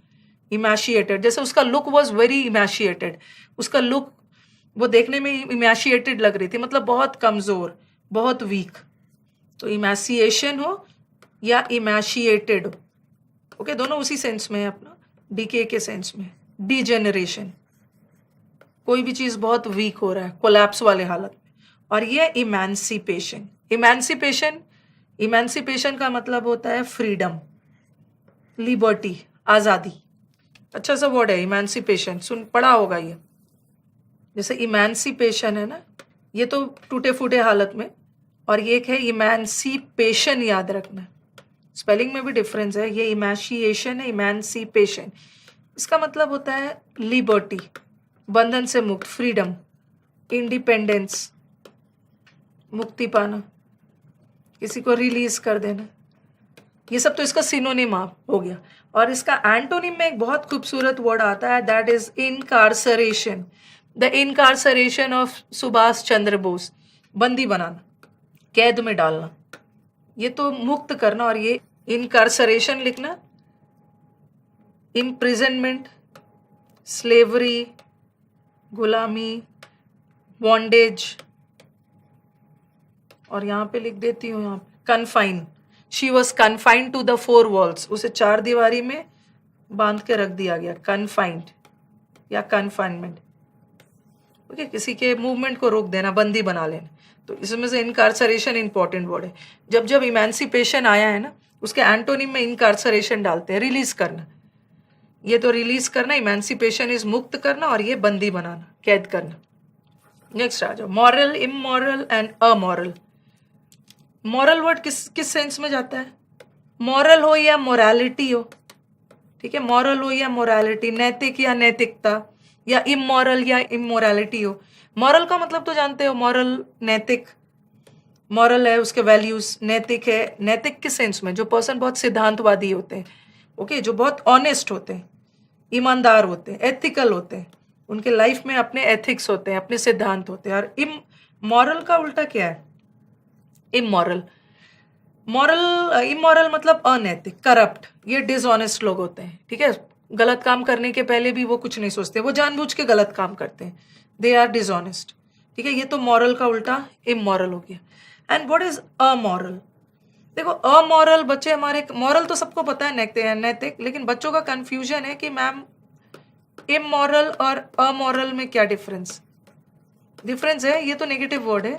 इमैशिएटेड, जैसे उसका लुक वॉज वेरी इमैशिएटेड, उसका लुक वो देखने में इमैशिएटेड लग रही थी, मतलब बहुत कमजोर, बहुत वीक। तो इमैसिएशन हो या इमैशिएटेड हो, ओके, दोनों उसी सेंस में है अपना, डीके के सेंस में। डिजेनरेशन, कोई भी चीज बहुत वीक हो रहा है, कोलैप्स वाले हालत में। और ये इमेंसिपेशन, इमेंसिपेशन, इमेंसिपेशन का मतलब होता है फ्रीडम, लिबर्टी, आजादी। अच्छा सा वर्ड है इमेंसिपेशन, सुन पढ़ा होगा ये। जैसे इमेंसिपेशन है ना, ये तो टूटे फूटे हालत में, और ये एक है इमेंसिपेशन, याद रखना, स्पेलिंग में भी डिफरेंस है। ये इमैशिएशन है, इमेंसिपेशन। इसका मतलब होता है लिबर्टी, बंधन से मुक्त, फ्रीडम, इंडिपेंडेंस, मुक्ति पाना, किसी को रिलीज कर देना। ये सब तो इसका सिनोनिम हो गया। और इसका एंटोनिम में एक बहुत खूबसूरत वर्ड आता है, that is incarceration. The incarceration of Subhash Chandra Bose, बंदी बनाना, कैद में डालना, ये तो मुक्त करना। और ये इनकार्सरेशन लिखना, इम्प्रिजनमेंट, स्लेवरी, गुलामी, बॉन्डेज। और यहाँ पे लिख देती हूँ, यहाँ पे confine, she was confined to the 4 walls, उसे 4 दीवारी में बांध के रख दिया गया, कन्फाइंड या कन्फाइनमेंट। ओके, किसी के मूवमेंट को रोक देना, बंदी बना लेना। तो इसमें से इनकार्सरेशन इंपॉर्टेंट वर्ड है। जब जब इमेंसिपेशन आया है ना, उसके एंटोनिम में इनकार्सरेशन डालते हैं, रिलीज करना। ये तो रिलीज करना, इमेंसिपेशन इज मुक्त करना, और ये बंदी बनाना, कैद करना। नेक्स्ट आ जाओ, moral, immoral and amoral. Moral word किस किस सेंस में जाता है? मॉरल हो या मोरालिटी हो, ठीक है, मॉरल हो या मोरालिटी, नैतिक या नैतिकता, या इमोरल या इमोरालिटी हो। मॉरल का मतलब तो जानते हो, मॉरल नैतिक, मॉरल है उसके वैल्यूज, नैतिक है, नैतिक किस सेंस में, जो पर्सन बहुत सिद्धांतवादी होते हैं, ओके, जो बहुत ऑनेस्ट होते हैं, ईमानदार होते हैं, एथिकल होते हैं, उनके लाइफ में अपने एथिक्स होते हैं, अपने सिद्धांत होते हैं। और इमोरल का उल्टा क्या है? इमोरल। मॉरल, इमोरल मतलब अनैतिक, करप्ट, ये डिसऑनेस्ट लोग होते हैं, ठीक है, गलत काम करने के पहले भी वो कुछ नहीं सोचते, वो जानबूझ के गलत काम करते हैं, दे आर डिसऑनेस्ट, ठीक है। ये तो मॉरल का उल्टा इमोरल हो गया। And what is amoral? देखो, अमोरल बच्चे हमारे, मॉरल तो सबको पता है नैतिक, लेकिन बच्चों का कंफ्यूजन है कि मैम इमोरल और अमोरल में क्या डिफरेंस है? ये तो नेगेटिव वर्ड है,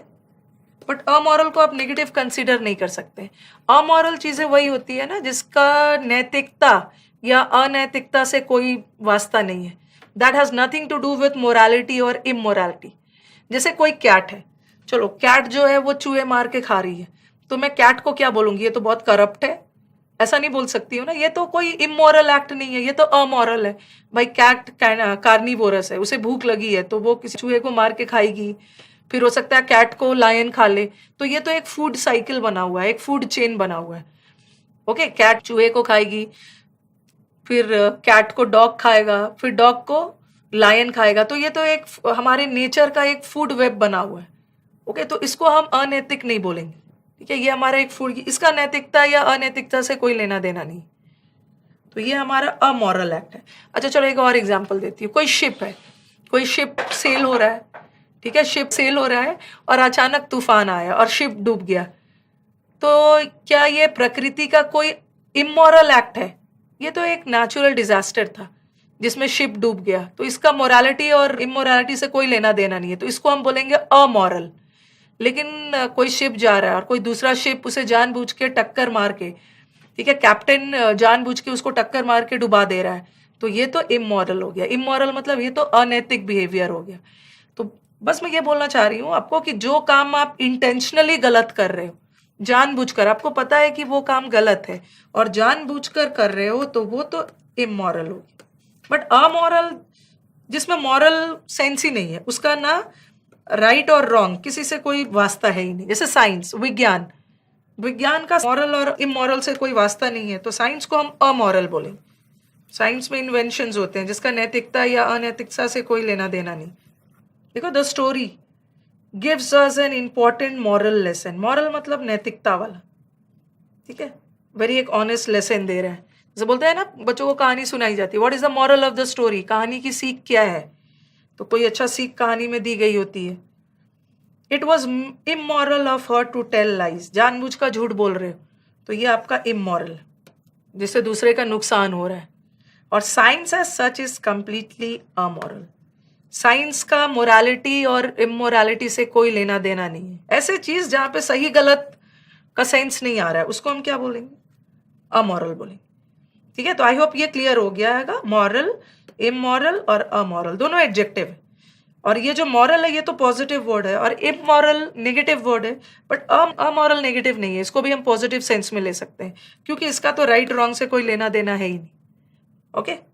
बट अमोरल को आप नेगेटिव कंसीडर नहीं कर सकते। अमोरल चीजें वही होती है ना जिसका नैतिकता या अनैतिकता से कोई वास्ता नहीं है, that has nothing to do with morality और इमोरालिटी। जैसे कोई कैट है, चलो कैट जो है वो चूहे मार के खा रही है, तो मैं कैट को क्या बोलूंगी? ये तो बहुत करप्ट है, ऐसा नहीं बोल सकती हूँ ना, ये तो कोई इमोरल एक्ट नहीं है, ये तो अमोरल है। भाई कैट कार्निवोरस है, उसे भूख लगी है तो वो किसी चूहे को मार के खाएगी, फिर हो सकता है कैट को लायन खा ले, तो ये तो एक फूड साइकिल बना हुआ है, एक फूड चेन बना हुआ है, ओके। कैट चूहे को खाएगी, फिर कैट को डॉग खाएगा, फिर डॉग को लायन खाएगा, तो ये तो एक हमारे नेचर का एक फूड वेब बना हुआ है, ओके। तो इसको हम अनैतिक नहीं बोलेंगे, ठीक है, ये हमारा एक फूड, इसका नैतिकता या अनैतिकता से कोई लेना देना नहीं, तो ये हमारा अमोरल एक्ट है। अच्छा चलो एक और एग्जांपल देती हूँ। कोई शिप है, कोई शिप सेल हो रहा है, ठीक है, शिप सेल हो रहा है और अचानक तूफान आया और शिप डूब गया, तो क्या ये प्रकृति का कोई इमोरल एक्ट है? ये तो एक नेचुरल डिजास्टर था जिसमें शिप डूब गया, तो इसका मोरालिटी और इमोरालिटी से कोई लेना देना नहीं है, तो इसको हम बोलेंगे अमोरल। लेकिन कोई शिप जा रहा है और कोई दूसरा शिप उसे जानबूझ के टक्कर मार के, ठीक है, कैप्टन जानबूझ के उसको टक्कर मार के डुबा दे रहा है, तो ये तो इमोरल हो गया। इमोरल मतलब ये तो अनैतिक बिहेवियर हो गया। तो बस मैं ये बोलना चाह रही हूँ आपको कि जो काम आप इंटेंशनली गलत कर रहे हो, जानबूझकर, आपको पता है कि वो काम गलत है और जानबूझकर कर रहे हो, तो वो तो इमोरल हो गया। बट अमोरल, जिसमें मॉरल सेंस ही नहीं है, उसका ना राइट और रॉन्ग किसी से कोई वास्ता है ही नहीं। जैसे साइंस, विज्ञान, विज्ञान का मॉरल और इमोरल से कोई वास्ता नहीं है, तो साइंस को हम अमोरल बोलेंगे। साइंस में इन्वेंशंस होते हैं जिसका नैतिकता या अनैतिकता से कोई लेना देना नहीं। देखो, the story gives us an important moral lesson. Moral मतलब नैतिकता वाला, ठीक है, वेरी एक ऑनेस्ट लेसन दे रहा है। जैसे बोलते हैं ना, बच्चों को कहानी सुनाई जाती है, what is the moral of the story, कहानी की सीख क्या है, तो कोई अच्छा सीख कहानी में दी गई होती है। It was immoral of her to tell lies, जानबूझ का झूठ बोल रहे हो, तो ये आपका इमोरल, जिससे दूसरे का नुकसान हो रहा है। और science as such is completely amoral. Science का मोरालिटी और इमोरालिटी से कोई लेना देना नहीं है। ऐसे चीज जहां पे सही गलत का सेंस नहीं आ रहा है, उसको हम क्या बोलेंगे? अमोरल बोलेंगे, ठीक है। तो आई होप ये क्लियर हो गया है। मॉरल, इमोरल और अमोरल दोनों एडजेक्टिव है, और ये जो मॉरल है ये तो पॉजिटिव वर्ड है और इमोरल नेगेटिव वर्ड है, बट अमोरल नेगेटिव नहीं है, इसको भी हम पॉजिटिव सेंस में ले सकते हैं, क्योंकि इसका तो राइट रॉन्ग से कोई लेना देना है ही नहीं, ओके।